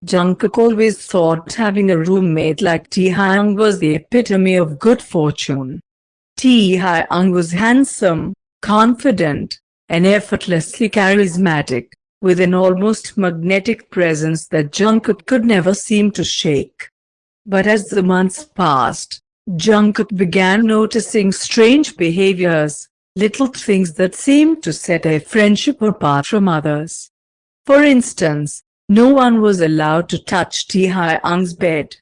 Jungkook always thought having a roommate like Taehyung was the epitome of good fortune. Taehyung was handsome, confident, and effortlessly charismatic, with an almost magnetic presence that Jungkook could never seem to shake. But as the months passed, Jungkook began noticing strange behaviors, little things that seemed to set their friendship apart from others. For instance, no one was allowed to touch Taehyung's bed.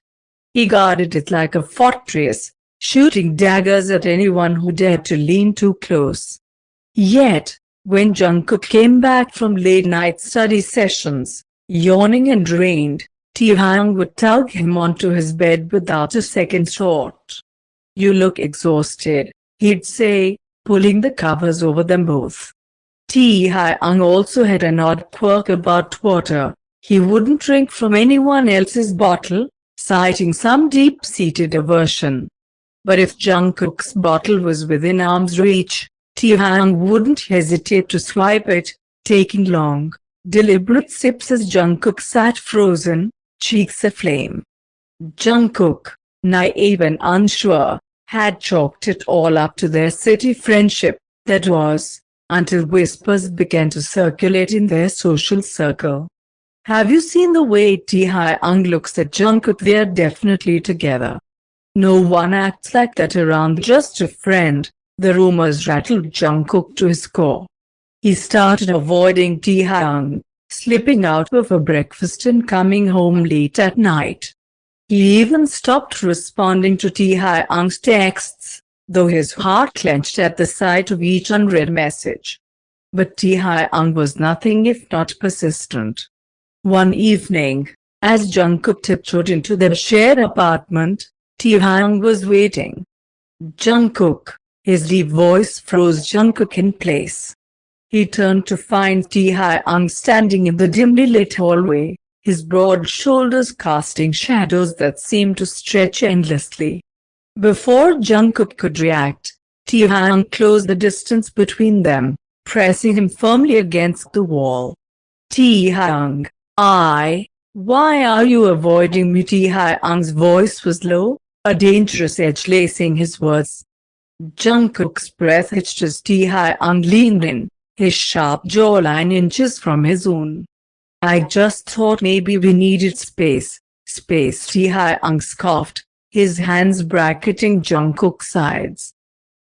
He guarded it like a fortress, shooting daggers at anyone who dared to lean too close. Yet, when Jungkook came back from late-night study sessions, yawning and drained, Taehyung would tug him onto his bed without a second thought. "You look exhausted," he'd say, pulling the covers over them both. Taehyung also had an odd quirk about water. He wouldn't drink from anyone else's bottle, citing some deep-seated aversion. But if Jungkook's bottle was within arm's reach, Taehyung wouldn't hesitate to swipe it, taking long, deliberate sips as Jungkook sat frozen, cheeks aflame. Jungkook, naive and unsure, had chalked it all up to their city friendship, that was, until whispers began to circulate in their social circle. "Have you seen the way Taehyung looks at Jungkook? They're definitely together. No one acts like that around just a friend." The rumors rattled Jungkook to his core. He started avoiding Taehyung, slipping out for breakfast and coming home late at night. He even stopped responding to Taehyung's texts, though his heart clenched at the sight of each unread message. But Taehyung was nothing if not persistent. One evening, as Jungkook tiptoed into their shared apartment, Taehyung was waiting. "Jungkook." His deep voice froze Jungkook in place. He turned to find Taehyung standing in the dimly lit hallway, his broad shoulders casting shadows that seemed to stretch endlessly. Before Jungkook could react, Taehyung closed the distance between them, pressing him firmly against the wall. "Taehyung, why are you avoiding me?" Taehyung's voice was low, a dangerous edge lacing his words. Jungkook's breath hitched as Taehyung leaned in, his sharp jawline inches from his own. "I just thought maybe we needed space." Taehyung scoffed, his hands bracketing Jungkook's sides.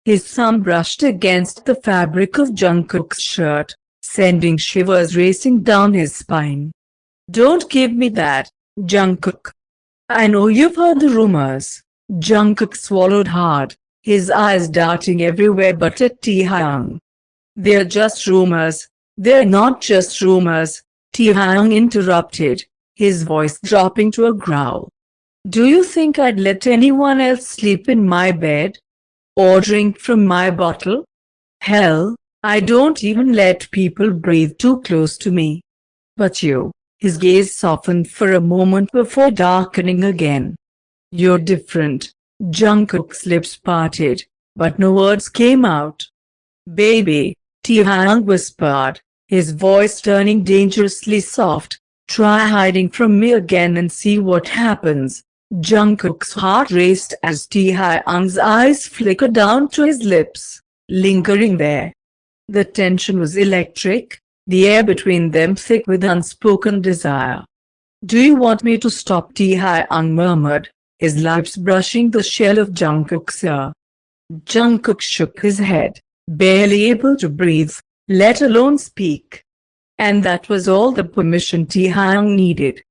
His thumb brushed against the fabric of Jungkook's shirt, sending shivers racing down his spine. "Don't give me that, Jungkook. I know you've heard the rumors." Jungkook swallowed hard, his eyes darting everywhere but at Taehyung. "They're just rumors." "They're not just rumors," Taehyung interrupted, his voice dropping to a growl. "Do you think I'd let anyone else sleep in my bed? Or drink from my bottle? Hell, I don't even let people breathe too close to me. But you." His gaze softened for a moment before darkening again. "You're different." Jungkook's lips parted, but no words came out. "Baby," Taehyung whispered, his voice turning dangerously soft, "try hiding from me again and see what happens." Jungkook's heart raced as Taehyung's eyes flickered down to his lips, lingering there. The tension was electric, the air between them thick with unspoken desire. "Do you want me to stop?" Taehyung murmured, his lips brushing the shell of Jungkook's ear. Jungkook shook his head, barely able to breathe, let alone speak. And that was all the permission Taehyung needed.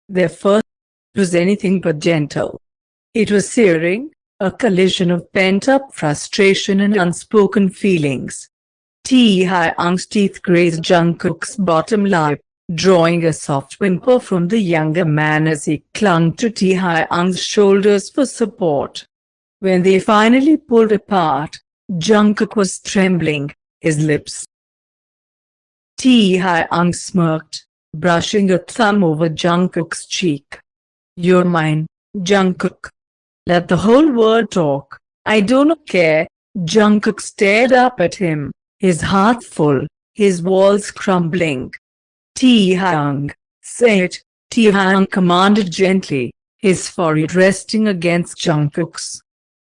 Their first was anything but gentle. It was searing, a collision of pent-up frustration and unspoken feelings. Taehyung's teeth grazed Jungkook's bottom lip, drawing a soft whimper from the younger man as he clung to Taehyung's shoulders for support. When they finally pulled apart, Jungkook was trembling, his lips. Taehyung smirked, brushing a thumb over Jungkook's cheek. "You're mine, Jungkook. Let the whole world talk. I don't care." Jungkook stared up at him, his heart full, his walls crumbling. "Taehyung, say it." Taehyung commanded gently, his forehead resting against Jungkook's.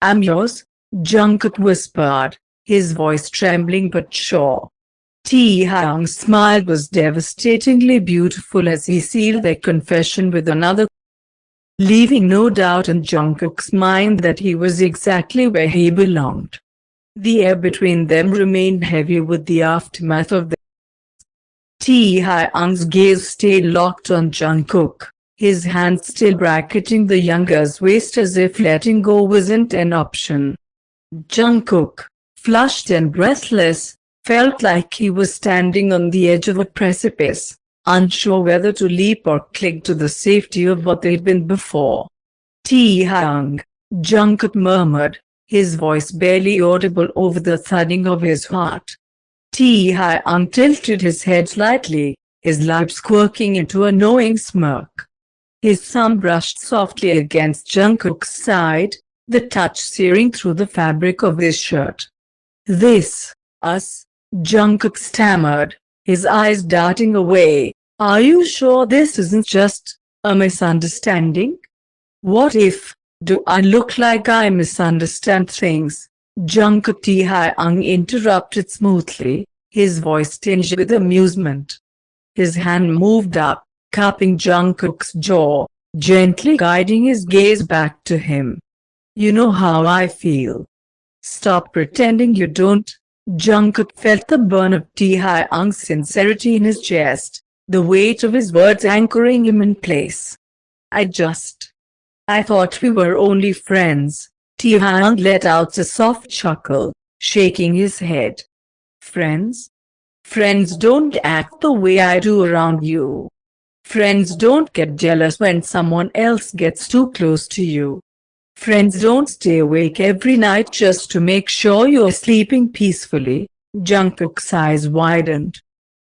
"I'm yours," Jungkook whispered, his voice trembling but sure. Taehyung's smile was devastatingly beautiful as he sealed their confession with another, leaving no doubt in Jungkook's mind that he was exactly where he belonged. The air between them remained heavy with the aftermath of the. Taehyung's gaze stayed locked on Jungkook, his hand still bracketing the younger's waist as if letting go wasn't an option. Jungkook, flushed and breathless, felt like he was standing on the edge of a precipice, unsure whether to leap or cling to the safety of what they'd been before. "Taehyung," Jungkook murmured, his voice barely audible over the thudding of his heart. Taehyung tilted his head slightly, his lips quirking into a knowing smirk. His thumb brushed softly against Jungkook's side, the touch searing through the fabric of his shirt. "This, us," Jungkook stammered, his eyes darting away. "Are you sure this isn't just a misunderstanding? What if, do I look like I misunderstand things?" Jungkook. Taehyung interrupted smoothly, his voice tinged with amusement. His hand moved up, cupping Jungkook's jaw, gently guiding his gaze back to him. "You know how I feel. Stop pretending you don't." Jungkook felt the burn of Taehyung's sincerity in his chest, the weight of his words anchoring him in place. I thought we were only friends." Taehyung let out a soft chuckle, shaking his head. "Friends? Friends don't act the way I do around you. Friends don't get jealous when someone else gets too close to you. Friends don't stay awake every night just to make sure you're sleeping peacefully." Jungkook's eyes widened.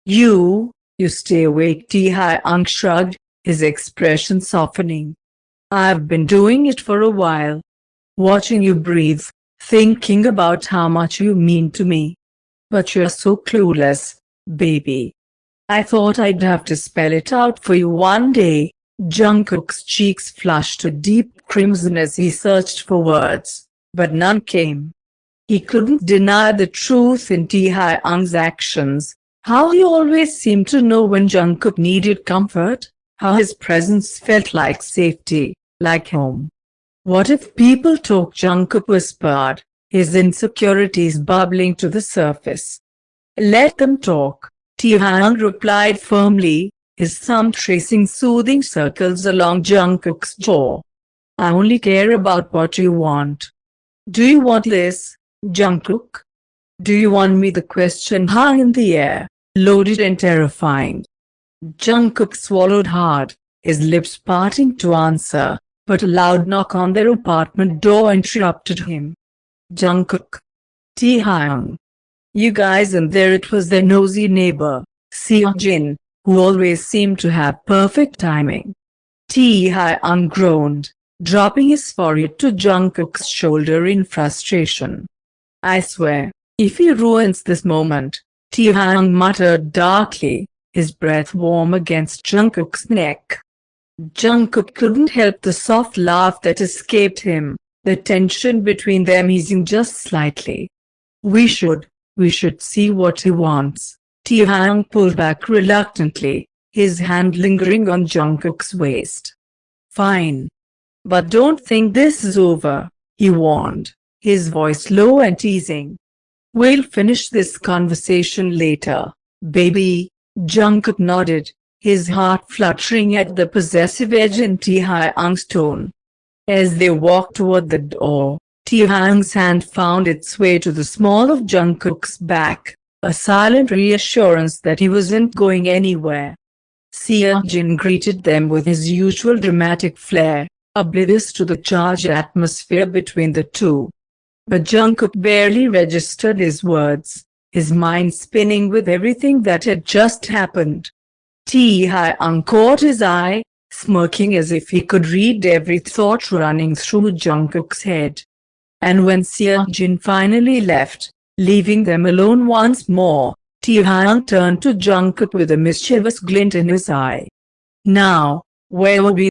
You stay awake." Taehyung shrugged, his expression softening. "I've been doing it for a while. Watching you breathe, thinking about how much you mean to me. But you're so clueless, baby. I thought I'd have to spell it out for you one day." Jungkook's cheeks flushed a deep crimson as he searched for words, but none came. He couldn't deny the truth in Taehyung's actions, how he always seemed to know when Jungkook needed comfort, how his presence felt like safety, like home. "What if people talk?" Jungkook whispered, his insecurities bubbling to the surface. "Let them talk," Taehyung replied firmly, his thumb tracing soothing circles along Jungkook's jaw. "I only care about what you want. Do you want this, Jungkook? Do you want me?" The question hung in the air, loaded and terrifying. Jungkook swallowed hard, his lips parting to answer, but a loud knock on their apartment door interrupted him. "Jungkook. Taehyung. You guys in there?" It was their nosy neighbor, Seojin, who always seemed to have perfect timing. Taehyung groaned, dropping his forehead to Jungkook's shoulder in frustration. "I swear, if he ruins this moment," Taehyung muttered darkly, his breath warm against Jungkook's neck. Jungkook couldn't help the soft laugh that escaped him, the tension between them easing just slightly. We should see what he wants." Taehyung pulled back reluctantly, his hand lingering on Jungkook's waist. "Fine. But don't think this is over," he warned, his voice low and teasing. "We'll finish this conversation later, baby." Jungkook nodded, his heart fluttering at the possessive edge in Taehyung's tone. As they walked toward the door, Taehyung's hand found its way to the small of Jungkook's back, a silent reassurance that he wasn't going anywhere. Seojin greeted them with his usual dramatic flair, oblivious to the charged atmosphere between the two. But Jungkook barely registered his words, his mind spinning with everything that had just happened. Taehyung caught his eye, smirking as if he could read every thought running through Jungkook's head. And when Seojin finally left, leaving them alone once more, Taehyung turned to Jungkook with a mischievous glint in his eye. "Now, Where would be